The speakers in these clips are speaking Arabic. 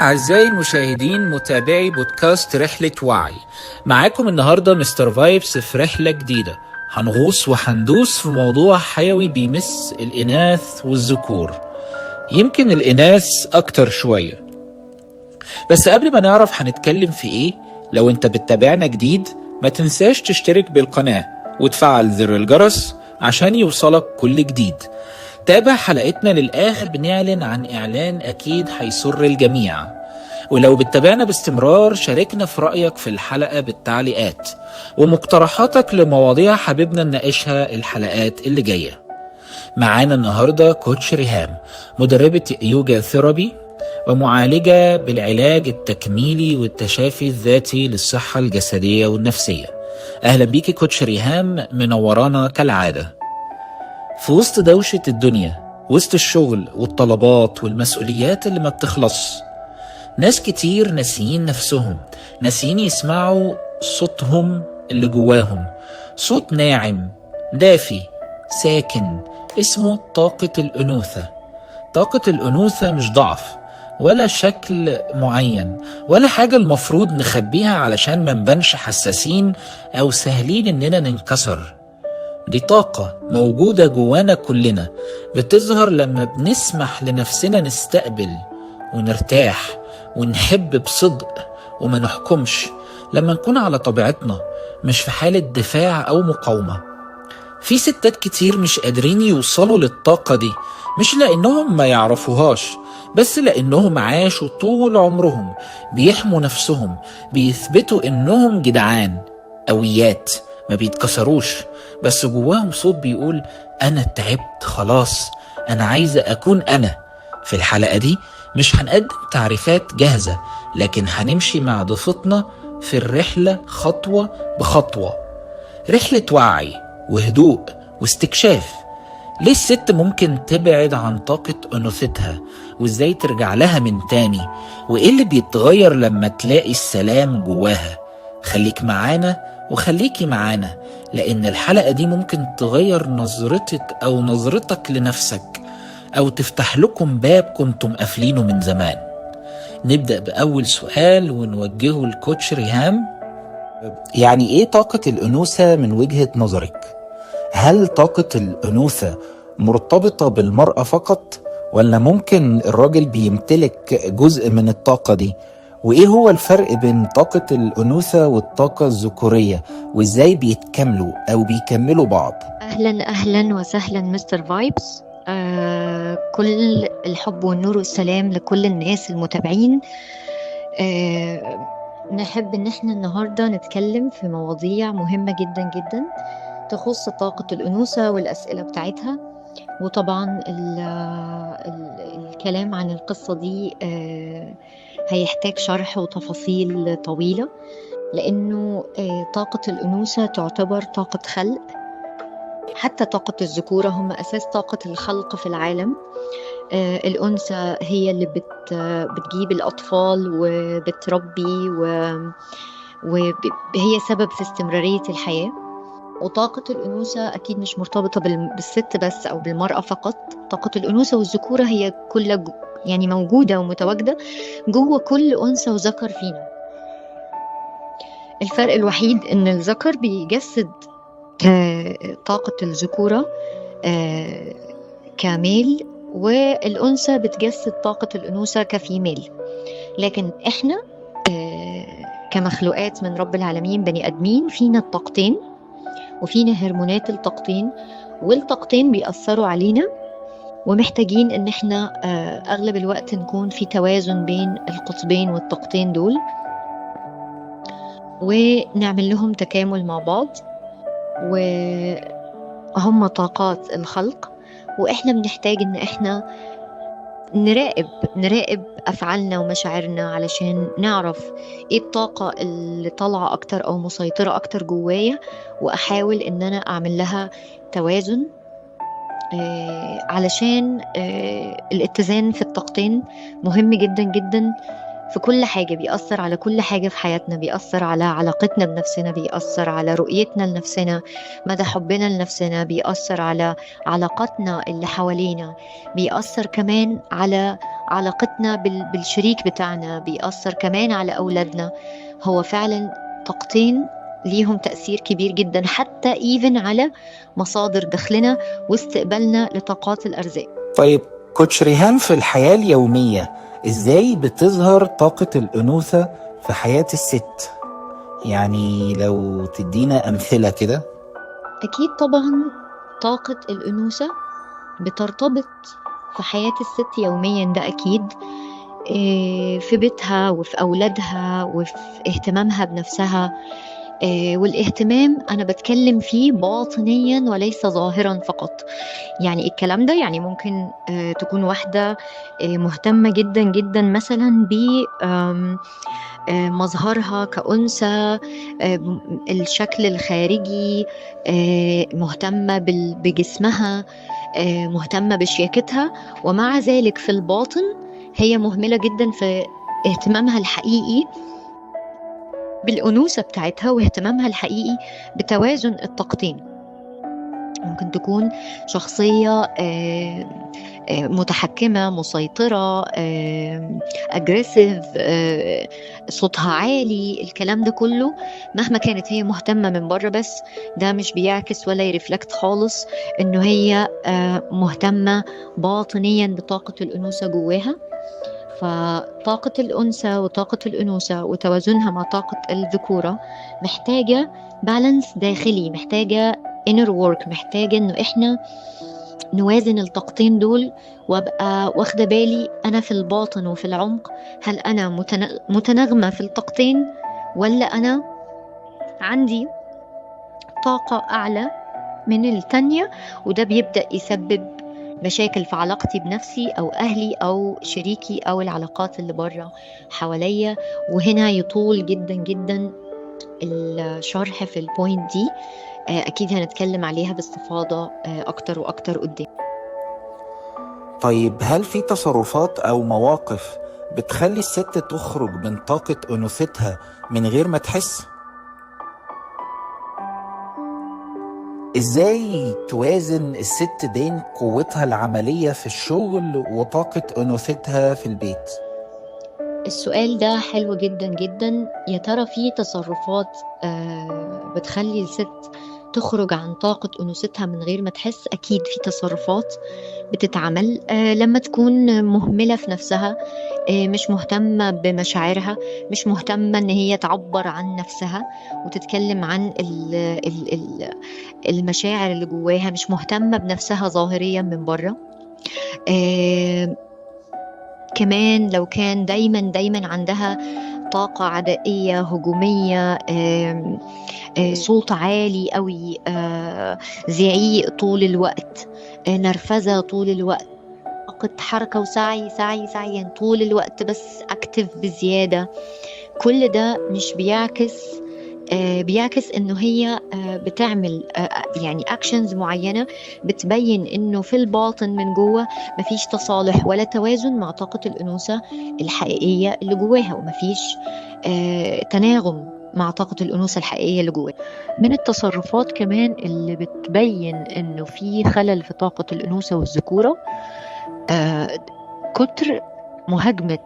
أعزائي المشاهدين متابعي بودكاست رحلة وعي. معاكم النهاردة مستر فايبس في رحلة جديدة. هنغوص وهندوس في موضوع حيوي بيمس الإناث والذكور، يمكن الإناث أكتر شوية. بس قبل ما نعرف هنتكلم في إيه، لو أنت بتتابعنا جديد ما تنساش تشترك بالقناة وتفعل زر الجرس عشان يوصلك كل جديد. تابع حلقتنا للآخر، بنعلن عن إعلان أكيد هيسر الجميع. ولو بتتابعنا باستمرار شاركنا في رأيك في الحلقة بالتعليقات ومقترحاتك لمواضيع حاببنا نناقشها الحلقات اللي جاية. معانا النهاردة كوتش ريهام، مدربة يوجا ثيرابي ومعالجة بالعلاج التكميلي والتشافي الذاتي للصحة الجسدية والنفسية. أهلا بيكي كوتش ريهام، منورانا كالعادة. في وسط دوشة الدنيا، وسط الشغل والطلبات والمسؤوليات اللي ما بتخلص، ناس كتير ناسيين نفسهم، ناسيين يسمعوا صوتهم اللي جواهم، صوت ناعم دافي ساكن اسمه طاقة الأنوثة. طاقة الأنوثة مش ضعف ولا شكل معين ولا حاجة المفروض نخبيها علشان ما نبانش حساسين أو سهلين إننا ننكسر. دي طاقة موجودة جوانا كلنا، بتظهر لما بنسمح لنفسنا نستقبل ونرتاح ونحب بصدق وما نحكمش، لما نكون على طبيعتنا مش في حالة دفاع أو مقاومة. في ستات كتير مش قادرين يوصلوا للطاقة دي، مش لأنهم ما يعرفوهاش، بس لأنهم عاشوا طول عمرهم بيحموا نفسهم، بيثبتوا إنهم جدعان قويات ما بيتكسروش، بس جواهم صوت بيقول أنا تعبت خلاص، أنا عايزة أكون أنا. في الحلقة دي مش هنقدم تعريفات جاهزة، لكن هنمشي مع ضيفتنا في الرحلة خطوة بخطوة، رحلة وعي وهدوء واستكشاف. ليه الست ممكن تبعد عن طاقة أنوثتها، وإزاي ترجع لها من تاني، وإيه اللي بيتغير لما تلاقي السلام جواها. خليك معانا وخليكي معانا، لأن الحلقة دي ممكن تغير نظرتك أو نظرتك لنفسك، أو تفتح لكم باب كنتم قافلينه من زمان. نبدأ بأول سؤال ونوجهه لكوتش ريهام. يعني إيه طاقة الأنوثة من وجهة نظرك؟ هل طاقة الأنوثة مرتبطة بالمرأة فقط، ولا ممكن الراجل بيمتلك جزء من الطاقة دي؟ وإيه هو الفرق بين طاقة الأنوثة والطاقة الذكورية، وإزاي بيتكملوا أو بيكملوا بعض؟ أهلا وسهلا مستر فايبس. كل الحب والنور والسلام لكل الناس المتابعين. نحب إن احنا النهاردة نتكلم في مواضيع مهمة جدا جدا تخص طاقة الأنوثة والأسئلة بتاعتها. وطبعا الكلام عن القصة دي هيحتاج شرح وتفاصيل طويلة، لأنه طاقة الأنوثة تعتبر طاقة خلق، حتى طاقة الذكورة هم أساس طاقة الخلق في العالم. الأنثى هي اللي بتجيب الأطفال وبتربي وهي سبب في استمرارية الحياة. وطاقة الأنوثة أكيد مش مرتبطة بالست بس أو بالمرأة فقط. طاقة الأنوثة والذكورة هي كل يعني موجودة ومتواجدة جوه كل أنثى وذكر فينا. الفرق الوحيد إن الذكر بيجسد طاقة الذكورة كميل، والأنثى بتجسد طاقة الأنوثة كفيميل. لكن إحنا كمخلوقات من رب العالمين بني أدمين فينا الطاقتين، وفينا هرمونات الطاقتين، والطاقتين بيأثروا علينا، ومحتاجين ان احنا اغلب الوقت نكون في توازن بين القطبين والطاقتين دول، ونعمل لهم تكامل مع بعض. وهم طاقات الخلق، واحنا بنحتاج ان احنا نراقب افعالنا ومشاعرنا علشان نعرف ايه الطاقة اللي طالعة اكتر او مسيطرة اكتر جوايا، واحاول ان انا اعمل لها توازن علشان الاتزان في الطاقتين مهم جدا جدا في كل حاجة، بيأثر على كل حاجة في حياتنا، بيأثر على علاقتنا بنفسنا، بيأثر على رؤيتنا لنفسنا، مدى حبنا لنفسنا، بيأثر على علاقاتنا اللي حوالينا، بيأثر كمان على علاقتنا بالشريك بتاعنا، بيأثر كمان على أولادنا. هو فعلا طاقتين ليهم تأثير كبير جدا، حتى إيفن على مصادر دخلنا واستقبالنا لطاقات الأرزاق. طيب كوتش ريهام، في الحياة اليومية ازاي بتظهر طاقة الأنوثة في حياة الست؟ يعني لو تدينا أمثلة كده. أكيد طبعا طاقة الأنوثة بترتبط في حياة الست يوميا، ده أكيد، في بيتها وفي أولادها وفي اهتمامها بنفسها. والاهتمام أنا بتكلم فيه باطنيا وليس ظاهرا فقط. يعني الكلام ده يعني ممكن تكون واحدة مهتمة جدا جدا مثلا ب مظهرها كأنثى، الشكل الخارجي، مهتمة بجسمها، مهتمة بشياكتها، ومع ذلك في الباطن هي مهملة جدا في اهتمامها الحقيقي بالأنوثة بتاعتها، واهتمامها الحقيقي بتوازن الطاقتين. ممكن تكون شخصية متحكمة، مسيطرة، أجريسيف، صوتها عالي، الكلام ده كله مهما كانت هي مهتمة من بره، بس ده مش بيعكس ولا يرفلكت خالص إنه هي مهتمة باطنيا بطاقة الأنوثة جواها. فطاقة الأنثى وطاقة الأنوثة وتوازنها مع طاقة الذكورة محتاجة بالانس داخلي، محتاجة inner work، محتاجة إنه إحنا نوازن الطاقتين دول، وابقى واخدة بالي أنا في الباطن وفي العمق، هل أنا متناغمة في الطاقتين، ولا أنا عندي طاقة أعلى من التانية، وده بيبدأ يسبب مشاكل في علاقتي بنفسي أو أهلي أو شريكي أو العلاقات اللي برا حواليا. وهنا يطول جدا جدا الشرح في البوينت دي، أكيد هنتكلم عليها باستفاضة أكتر وأكتر قدام. طيب هل في تصرفات أو مواقف بتخلي الست تخرج من طاقة أنوثتها من غير ما تحس؟ ازاي توازن الست بين قوتها العملية في الشغل وطاقة أنوثتها في البيت؟ السؤال ده حلو جدا جدا. يا ترى في تصرفات بتخلي الست تخرج عن طاقة أنوثتها من غير ما تحس؟ أكيد في تصرفات بتتعمل لما تكون مهملة في نفسها، مش مهتمة بمشاعرها، مش مهتمة إن هي تعبر عن نفسها وتتكلم عن المشاعر اللي جواها، مش مهتمة بنفسها ظاهريا من بره. كمان لو كان دايما عندها طاقة عدائية هجومية، صوت عالي قوي، زعيق طول الوقت، نرفزة طول الوقت، طاقة حركة وسعي سعي سعي طول الوقت، بس اكتف بزيادة، كل ده مش بيعكس انه هي بتعمل يعني اكشنز معينة بتبين انه في الباطن من جوه مفيش تصالح ولا توازن مع طاقة الأنوثة الحقيقية اللي جواها، ومفيش تناغم مع طاقة الأنوثة الحقيقية اللي جواها. من التصرفات كمان اللي بتبين انه في خلل في طاقة الأنوثة والذكورة كتر مهاجمة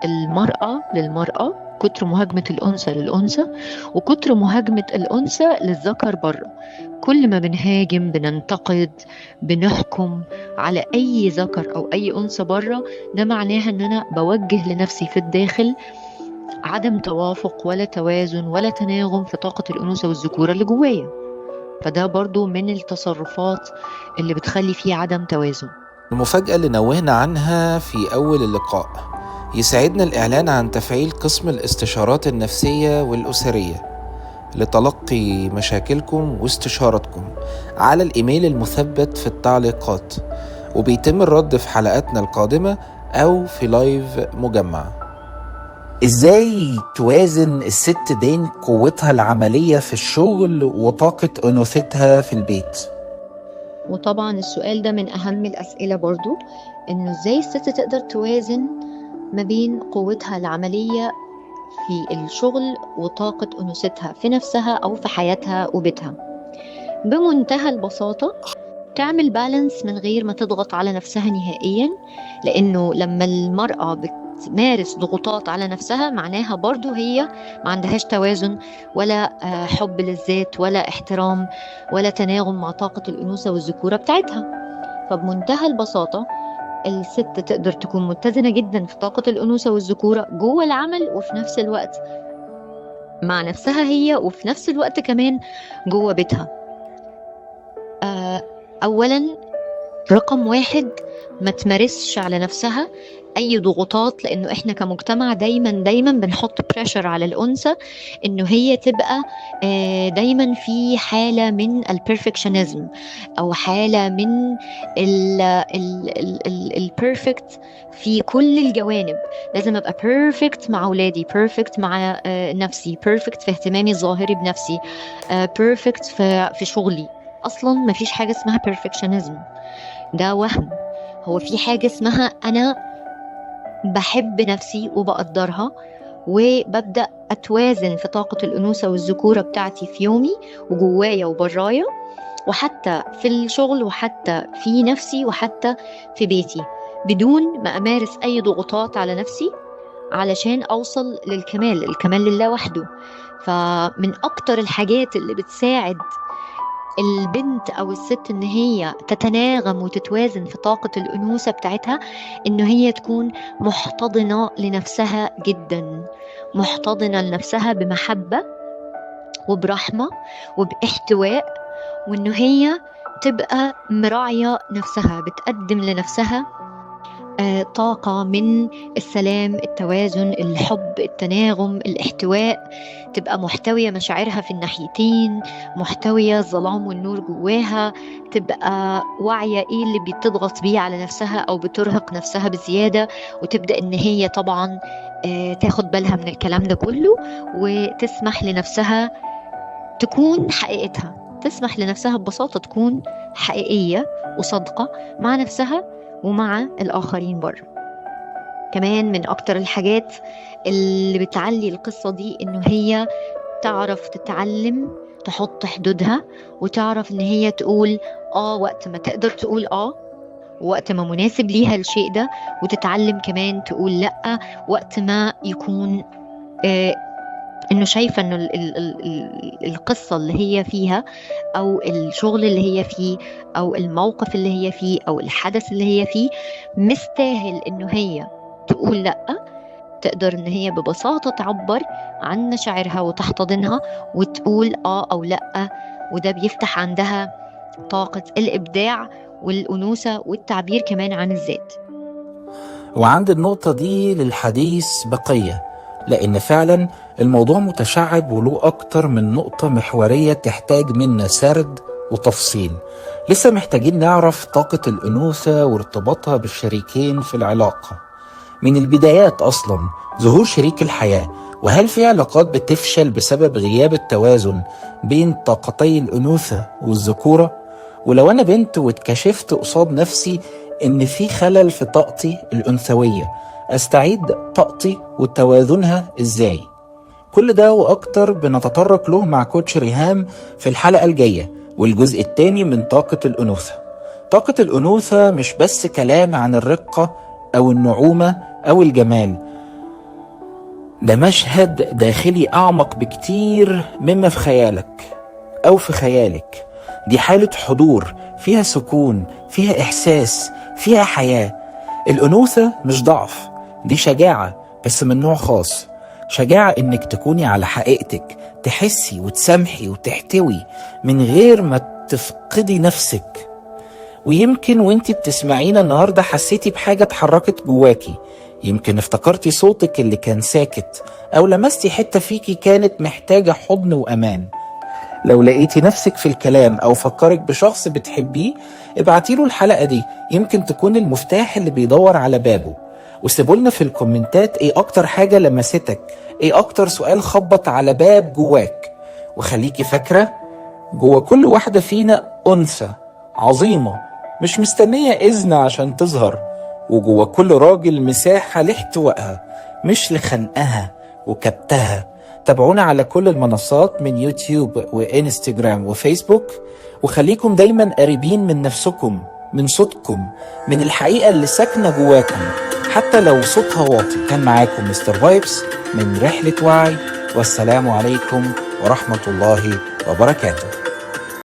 المرأة للمرأة، كتر مهاجمة الأنثى للأنثى، وكتر مهاجمة الأنثى للذكر بره. كل ما بنهاجم، بننتقد، بنحكم على أي ذكر أو أي أنثى بره، ده معناها أن أنا بوجه لنفسي في الداخل عدم توافق ولا توازن ولا تناغم في طاقة الأنوثة والذكورة اللي جوايا. فده برضو من التصرفات اللي بتخلي فيه عدم توازن. المفاجأة اللي نوهنا عنها في أول اللقاء، يسعدنا الإعلان عن تفعيل قسم الاستشارات النفسية والأسرية لتلقي مشاكلكم واستشارتكم على الإيميل المثبت في التعليقات، وبيتم الرد في حلقاتنا القادمة أو في لايف مجمع. إزاي توازن الست بين قوتها العملية في الشغل وطاقة أنوثتها في البيت؟ وطبعا السؤال ده من أهم الأسئلة برضو، إنه إزاي الست تقدر توازن ما بين قوتها العملية في الشغل وطاقة أنوثتها في نفسها أو في حياتها وبيتها. بمنتهى البساطة تعمل بالانس من غير ما تضغط على نفسها نهائيا، لأنه لما المرأة بتمارس ضغوطات على نفسها معناها برضو هي ما عندهاش توازن ولا حب للذات ولا احترام ولا تناغم مع طاقة الأنوثة والذكورة بتاعتها. فبمنتهى البساطة الست تقدر تكون متزنة جدا في طاقة الأنوثة والذكورة جوه العمل، وفي نفس الوقت مع نفسها هي، وفي نفس الوقت كمان جوه بيتها. أولا رقم 1 ما تمارسش على نفسها أي ضغوطات، لأنه إحنا كمجتمع دايما بنحط بريشر على الأنثى إنه هي تبقى دايما في حالة من البرفكشنزم أو حالة من البرفكت في كل الجوانب. لازم أبقى بيرفكت مع أولادي، بيرفكت مع نفسي، بيرفكت في اهتمامي الظاهري بنفسي، بيرفكت في شغلي. أصلا ما فيش حاجة اسمها perfectionism، ده وهم. هو في حاجة اسمها أنا بحب نفسي وبقدرها وببدأ أتوازن في طاقة الأنوثة والذكورة بتاعتي في يومي وجوايا وبرايا، وحتى في الشغل وحتى في نفسي وحتى في بيتي، بدون ما أمارس أي ضغوطات على نفسي علشان أوصل للكمال. الكمال لله وحده. فمن أكتر الحاجات اللي بتساعد البنت أو الست إن هي تتناغم وتتوازن في طاقة الأنوثة بتاعتها إن هي تكون محتضنة لنفسها جدا، محتضنة لنفسها بمحبة وبرحمة وباحتواء، وإن هي تبقى مراعية نفسها، بتقدم لنفسها طاقة من السلام، التوازن، الحب، التناغم، الاحتواء، تبقى محتوية مشاعرها في الناحيتين، محتوية الظلام والنور جواها، تبقى واعية ايه اللي بتضغط بيه على نفسها او بترهق نفسها بزيادة، وتبدأ ان هي طبعا تاخد بالها من الكلام ده كله، وتسمح لنفسها تكون حقيقتها، تسمح لنفسها ببساطة تكون حقيقية وصادقة مع نفسها ومع الآخرين بره. كمان من أكتر الحاجات اللي بتعلي القصة دي إنه هي تعرف تتعلم تحط حدودها، وتعرف إن هي تقول وقت ما تقدر تقول وقت ما مناسب ليها الشيء ده، وتتعلم كمان تقول لأ وقت ما يكون إنه شايفة إنه القصة اللي هي فيها أو الشغل اللي هي فيه أو الموقف اللي هي فيه أو الحدث اللي هي فيه مستاهل إنه هي تقول لأ. تقدر إن هي ببساطة تعبر عن مشاعرها وتحتضنها وتقول أو لأ، وده بيفتح عندها طاقة الإبداع والأنوثة والتعبير كمان عن الذات. وعند النقطة دي للحديث بقية، لأن فعلا الموضوع متشعب وله أكتر من نقطة محورية تحتاج منا سرد وتفصيل. لسه محتاجين نعرف طاقة الأنوثة وارتباطها بالشريكين في العلاقة من البدايات أصلا، ظهور شريك الحياة، وهل في علاقات بتفشل بسبب غياب التوازن بين طاقتي الأنوثة والذكورة؟ ولو أنا بنت واتكشفت قصاد نفسي إن في خلل في طاقتي الأنثوية، أستعيد طاقتي وتوازنها إزاي؟ كل ده وأكتر بنتطرق له مع كوتش ريهام في الحلقة الجاية والجزء الثاني من طاقة الأنوثة. طاقة الأنوثة مش بس كلام عن الرقة أو النعومة أو الجمال، ده مشهد داخلي أعمق بكتير مما في خيالك أو في خيالك. دي حالة حضور فيها سكون، فيها إحساس، فيها حياة. الأنوثة مش ضعف، دي شجاعة، بس من نوع خاص. شجاعة إنك تكوني على حقيقتك، تحسي وتسامحي وتحتوي من غير ما تفقدي نفسك. ويمكن وانتي بتسمعينا النهاردة حسيتي بحاجة اتحركت جواكي، يمكن افتكرتي صوتك اللي كان ساكت، أو لمستي حتة فيكي كانت محتاجة حضن وأمان. لو لقيتي نفسك في الكلام أو فكرك بشخص بتحبيه، ابعتيله الحلقة دي، يمكن تكون المفتاح اللي بيدور على بابه. وسيبولنا في الكومنتات ايه أكتر حاجة لمستك، ايه أكتر سؤال خبط على باب جواك. وخليكي فاكرة، جوا كل واحدة فينا أنثى عظيمة، مش مستنية إذن عشان تظهر، وجوه كل راجل مساحة لاحتوائها مش لخنقها وكبتها. تابعونا على كل المنصات من يوتيوب وإنستجرام وفيسبوك، وخليكم دايما قريبين من نفسكم، من صوتكم، من الحقيقة اللي ساكنة جواكم حتى لو صوتها واطي. كان معاكم مستر فايبس من رحلة وعي، والسلام عليكم ورحمة الله وبركاته.